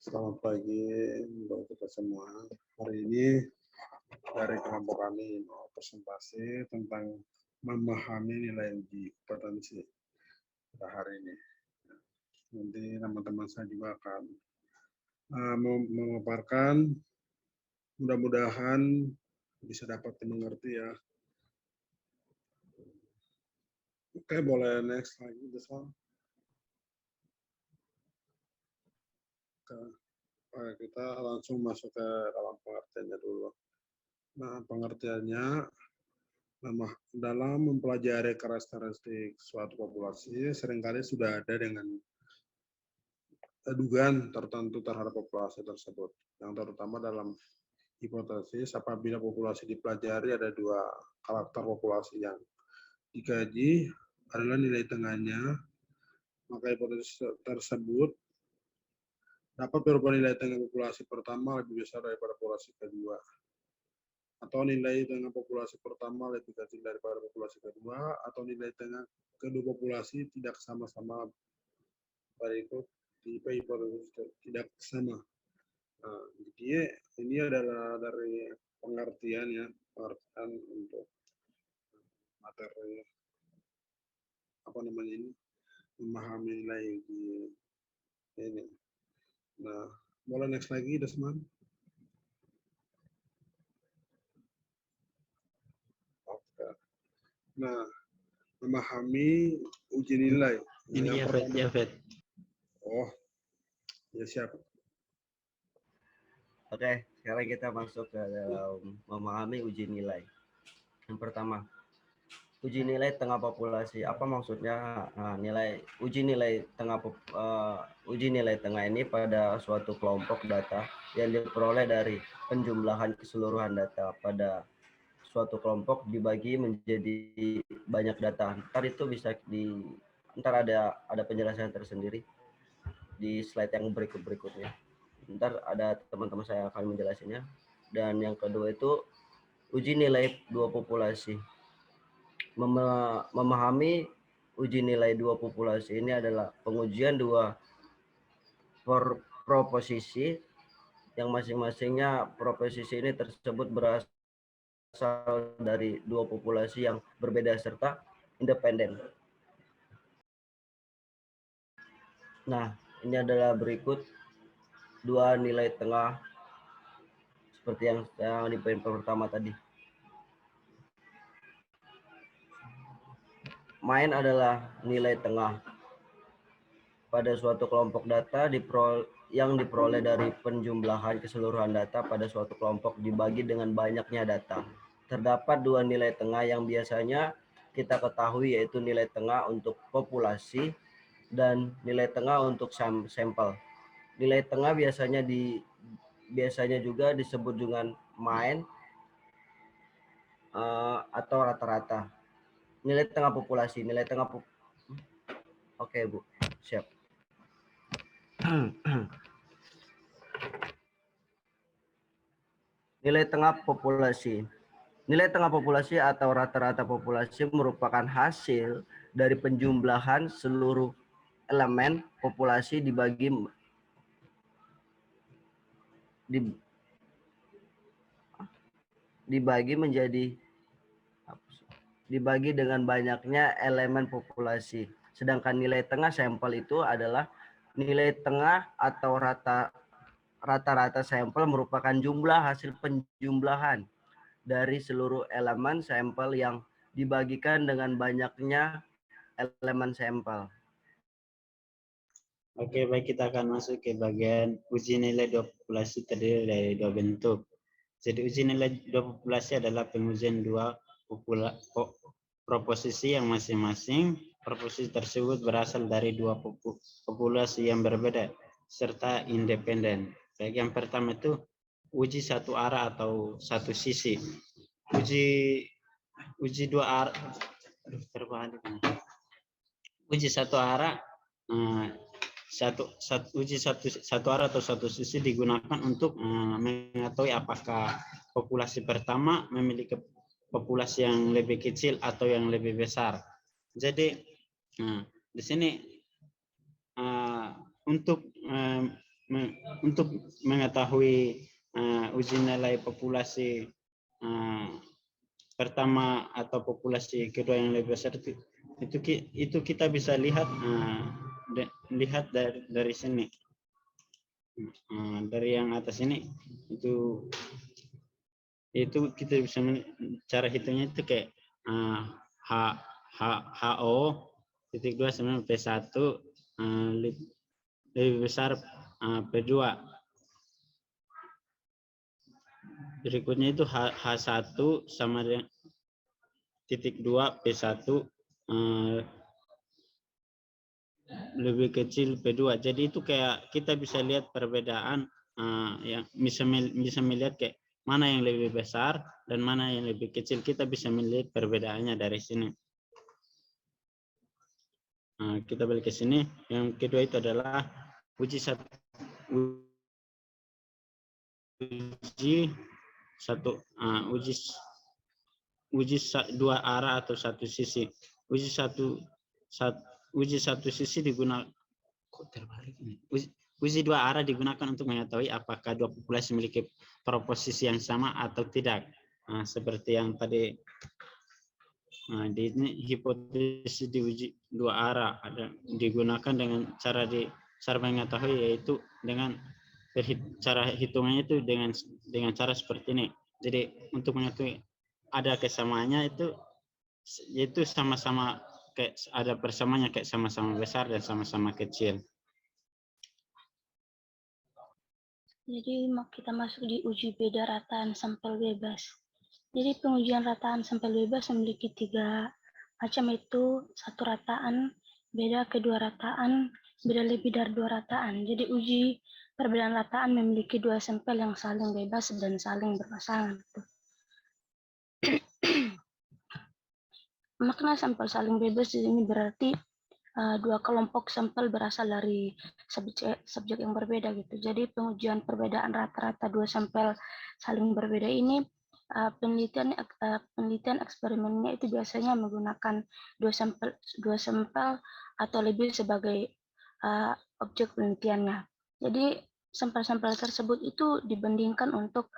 Selamat pagi untuk kita semua. Hari ini dari kelompok kami mau presentasi tentang memahami nilai uji kompetensi pada hari ini. Nanti teman-teman saya juga akan memaparkan, mudah-mudahan bisa dapat dimengerti ya. Oke, boleh next lagi, this one. Kita langsung masuk ke dalam pengertiannya dulu. Nah, pengertiannya dalam mempelajari karakteristik suatu populasi seringkali sudah ada dengan dugaan tertentu terhadap populasi tersebut. Yang terutama dalam hipotesis apabila populasi dipelajari ada dua karakter populasi yang dikaji adalah nilai tengahnya, maka hipotesis tersebut dapat berupa nilai tengah populasi pertama lebih besar daripada populasi kedua, atau nilai tengah populasi pertama lebih kecil daripada populasi kedua, atau nilai tengah kedua populasi tidak sama-sama berikut tipe hipotesis tidak sama. Nah, jadi ini adalah dari pengertian ya, pengertian untuk materi apa namanya ini, memahami nilai di ini. Nah, boleh next lagi, Desman. Oke. Nah, memahami uji nilai. Ini ya, Fed. Oh, ya siap. Oke, sekarang kita masuk ke dalam memahami uji nilai. Yang pertama, uji nilai tengah populasi. Apa maksudnya? Nah, uji nilai tengah ini pada suatu kelompok data yang diperoleh dari penjumlahan keseluruhan data pada suatu kelompok dibagi menjadi banyak data. Ntar ada penjelasan tersendiri di slide yang berikutnya. Ntar ada teman-teman saya akan menjelaskannya. Dan yang kedua itu uji nilai dua populasi. Memahami uji nilai dua populasi ini adalah pengujian dua proposisi yang masing-masingnya proposisi ini tersebut berasal dari dua populasi yang berbeda serta independen. Nah, ini adalah berikut dua nilai tengah seperti yang di poin pertama tadi. Main adalah nilai tengah pada suatu kelompok data yang diperoleh dari penjumlahan keseluruhan data pada suatu kelompok dibagi dengan banyaknya data. Terdapat dua nilai tengah yang biasanya kita ketahui, yaitu nilai tengah untuk populasi dan nilai tengah untuk sampel. Nilai tengah biasanya juga disebut dengan mean atau rata-rata. Nilai tengah populasi, Oke, Bu. Siap. Nilai tengah populasi. Nilai tengah populasi atau rata-rata populasi merupakan hasil dari penjumlahan seluruh elemen populasi dibagi dengan banyaknya elemen populasi. Sedangkan nilai tengah sampel itu adalah nilai tengah atau rata-rata sampel merupakan jumlah hasil penjumlahan dari seluruh elemen sampel yang dibagikan dengan banyaknya elemen sampel. Oke, baik, kita akan masuk ke bagian uji nilai dua populasi terdiri dari dua bentuk. Jadi uji nilai dua populasi adalah pengujian dua proposisi yang masing-masing proposisi tersebut berasal dari dua populasi yang berbeda serta independen. Baik, yang pertama itu uji satu arah atau satu sisi. Uji dua arah. Uji satu arah. Uji satu arah atau satu sisi digunakan untuk mengetahui apakah populasi pertama memiliki populasi yang lebih kecil atau yang lebih besar. Jadi di sini untuk untuk mengetahui uji nilai populasi pertama atau populasi kedua yang lebih besar itu kita bisa lihat lihat dari sini. Dari yang atas ini itu kita bisa cara hitungnya itu kayak HO titik 2 sama P1 lebih besar P2. Berikutnya itu H1 sama dengan titik 2 P1 lebih kecil P2. Jadi itu kayak kita bisa lihat perbedaan yang bisa melihat kayak mana yang lebih besar dan mana yang lebih kecil. Kita bisa melihat perbedaannya dari sini. Kita balik ke sini. Yang kedua itu adalah uji dua arah atau satu sisi. Uji satu sisi digunakan. Kok terbalik ini? Uji dua arah digunakan untuk mengetahui apakah dua populasi memiliki proposisi yang sama atau tidak. Seperti yang tadi di ini hipotesis diuji dua arah digunakan dengan cara mengetahui yaitu dengan cara hitungannya itu dengan cara seperti ini. Jadi untuk mengetahui ada kesamaannya itu sama-sama kayak ada persamaannya kayak sama-sama besar dan sama-sama kecil. Jadi kita masuk di uji beda rataan sampel bebas. Jadi pengujian rataan sampel bebas memiliki 3 macam, itu 1 rataan, beda kedua rataan, beda lebih dari 2 rataan. Jadi uji perbedaan rataan memiliki 2 sampel yang saling bebas dan saling berpasangan. Makna sampel saling bebas di sini berarti 2 kelompok sampel berasal dari subjek yang berbeda gitu. Jadi pengujian perbedaan rata-rata 2 sampel saling berbeda ini penelitian eksperimennya itu biasanya menggunakan 2 sampel atau lebih sebagai objek penelitiannya. Jadi sampel-sampel tersebut itu dibandingkan untuk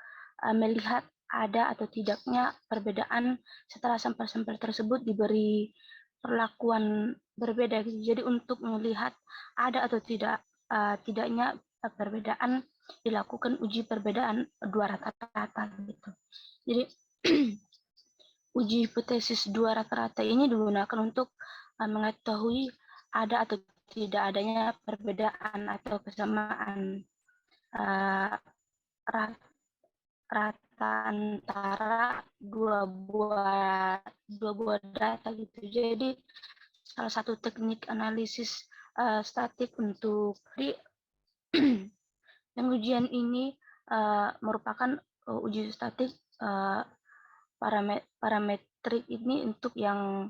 melihat ada atau tidaknya perbedaan setelah sampel-sampel tersebut diberi perlakuan berbeda gitu. Jadi untuk melihat ada atau tidaknya perbedaan dilakukan uji perbedaan 2 rata-rata gitu. Jadi uji hipotesis 2 rata-rata ini digunakan untuk mengetahui ada atau tidak adanya perbedaan atau kesamaan rata antara dua buah data gitu. Jadi salah satu teknik analisis statik untuk pengujian ini merupakan uji statik parametrik ini untuk yang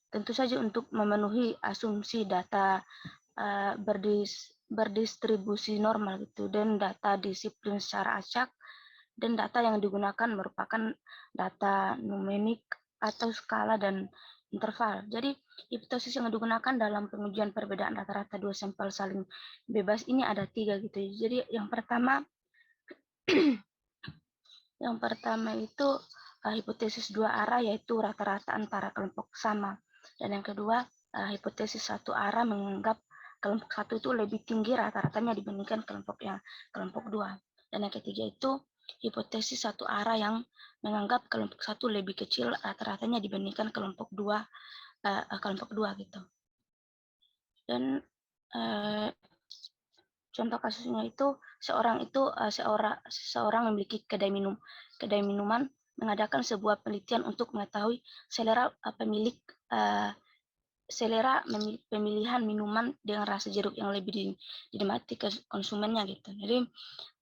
tentu saja untuk memenuhi asumsi data berdistribusi normal gitu, dan data disiplin secara acak, dan data yang digunakan merupakan data numerik atau skala dan interval. Jadi hipotesis yang digunakan dalam pengujian perbedaan rata-rata 2 sampel saling bebas ini ada 3 gitu. Jadi yang pertama itu hipotesis 2 arah, yaitu rata-rata antara kelompok sama. Dan yang kedua hipotesis 1 arah menganggap kelompok 1 itu lebih tinggi rata-ratanya dibandingkan kelompok 2. Dan yang ketiga itu hipotesis 1 arah yang menganggap kelompok 1 lebih kecil rata-ratanya dibandingkan kelompok 2 gitu. Dan contoh kasusnya itu seorang memiliki kedai minuman mengadakan sebuah penelitian untuk mengetahui selera pemilihan minuman dengan rasa jeruk yang lebih dinikmati konsumennya gitu. Jadi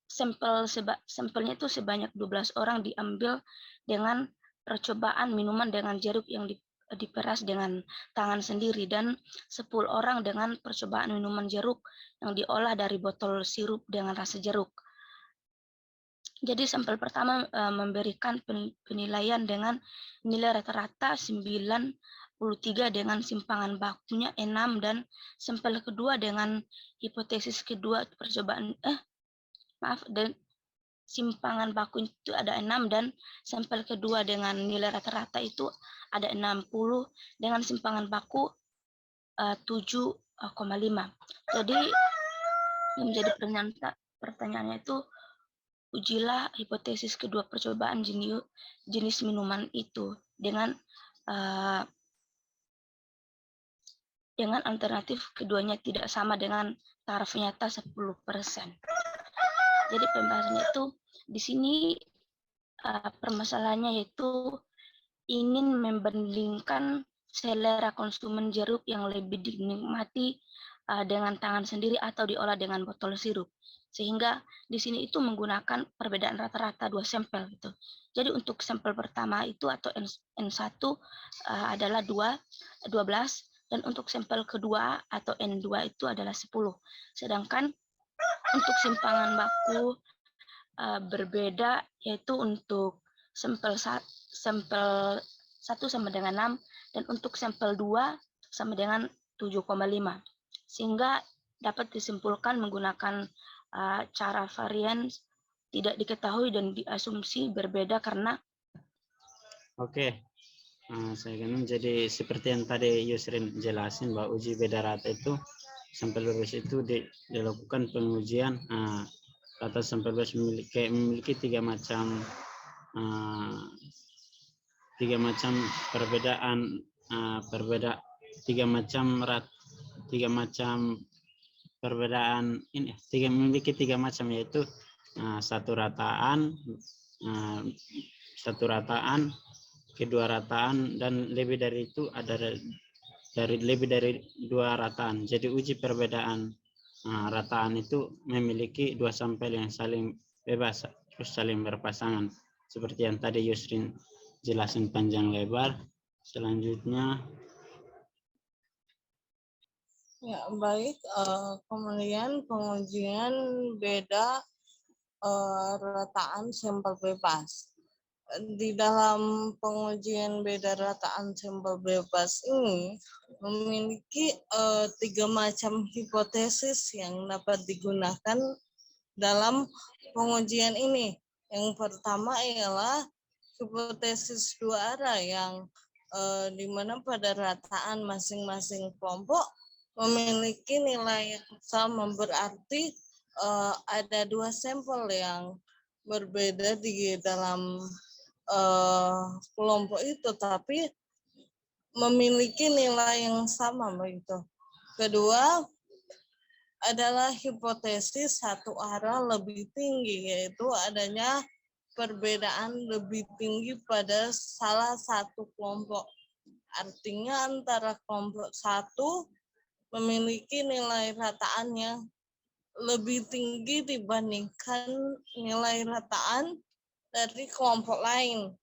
sampelnya itu sebanyak 12 orang diambil dengan percobaan minuman dengan jeruk yang diperas dengan tangan sendiri, dan 10 orang dengan percobaan minuman jeruk yang diolah dari botol sirup dengan rasa jeruk. Jadi sampel pertama memberikan penilaian dengan nilai rata-rata 9 43 dengan simpangan bakunya 6 dan sampel kedua dengan hipotesis kedua percobaan dan simpangan baku itu ada 6 dan sampel kedua dengan nilai rata-rata itu ada 60 dengan simpangan baku 7,5. Jadi yang menjadi pertanyaannya itu, ujilah hipotesis kedua percobaan jenis minuman itu dengan alternatif keduanya tidak sama dengan taraf nyata 10%. Jadi pembahasannya itu di sini permasalahannya yaitu ingin membandingkan selera konsumen jeruk yang lebih dinikmati dengan tangan sendiri atau diolah dengan botol sirup. Sehingga di sini itu menggunakan perbedaan rata-rata 2 sampel gitu. Jadi untuk sampel pertama itu atau N1 adalah 12 dan untuk sampel kedua atau N2 itu adalah 10. Sedangkan untuk simpangan baku berbeda, yaitu untuk sampel 1 sama dengan 6 dan untuk sampel 2 sama dengan 7,5. Sehingga dapat disimpulkan menggunakan cara varians tidak diketahui dan diasumsi berbeda karena saya kan jadi seperti yang tadi Yusrin jelasin bahwa uji beda rata itu sampel lurus itu dilakukan pengujian rata sampel lurus memiliki tiga macam perbedaan memiliki tiga macam yaitu satu rataan, kedua rataan, dan lebih dari itu ada lebih dari 2 rataan. Jadi uji perbedaan rataan itu memiliki 2 sampel yang saling bebas terus saling berpasangan seperti yang tadi Yusrin jelasin panjang lebar. Selanjutnya ya baik, kemudian pengujian beda rataan sampel bebas. Di dalam pengujian beda rataan sampel bebas ini memiliki 3 macam hipotesis yang dapat digunakan dalam pengujian ini. Yang pertama ialah hipotesis 2 arah yang di mana pada rataan masing-masing kelompok memiliki nilai yang sama, berarti ada 2 sampel yang berbeda di dalam kelompok itu, tapi memiliki nilai yang sama begitu. Kedua adalah hipotesis satu arah lebih tinggi, yaitu adanya perbedaan lebih tinggi pada salah satu kelompok. Artinya antara kelompok 1 memiliki nilai rataan yang lebih tinggi dibandingkan nilai rataan dari kelompok lain.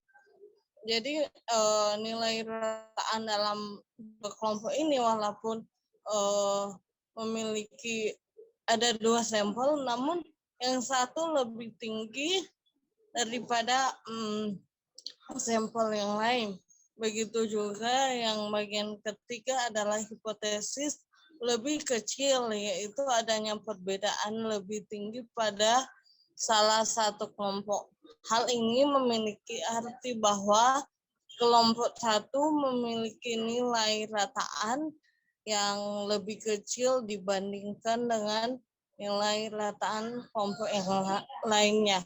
Jadi nilai rataan dalam kelompok ini walaupun memiliki ada 2 sampel, namun yang satu lebih tinggi daripada sampel yang lain. Begitu juga yang bagian ketiga adalah hipotesis lebih kecil, yaitu adanya perbedaan lebih tinggi pada salah satu kelompok. Hal ini memiliki arti bahwa kelompok 1 memiliki nilai rataan yang lebih kecil dibandingkan dengan nilai rataan kelompok yang lainnya.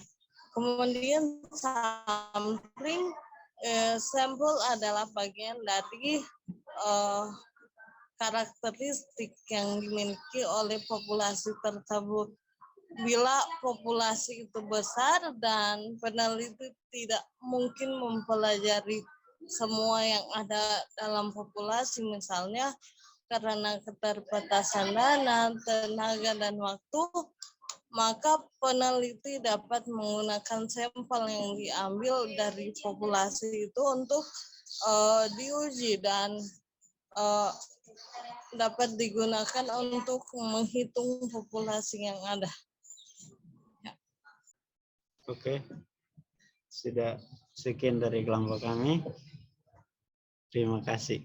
Kemudian sampel adalah bagian dari karakteristik yang dimiliki oleh populasi tersebut. Bila populasi itu besar dan peneliti tidak mungkin mempelajari semua yang ada dalam populasi, misalnya karena keterbatasan dana, tenaga, dan waktu, maka peneliti dapat menggunakan sampel yang diambil dari populasi itu untuk diuji dan dapat digunakan untuk menghitung populasi yang ada. Oke, sudah sekian dari kelompok kami. Terima kasih.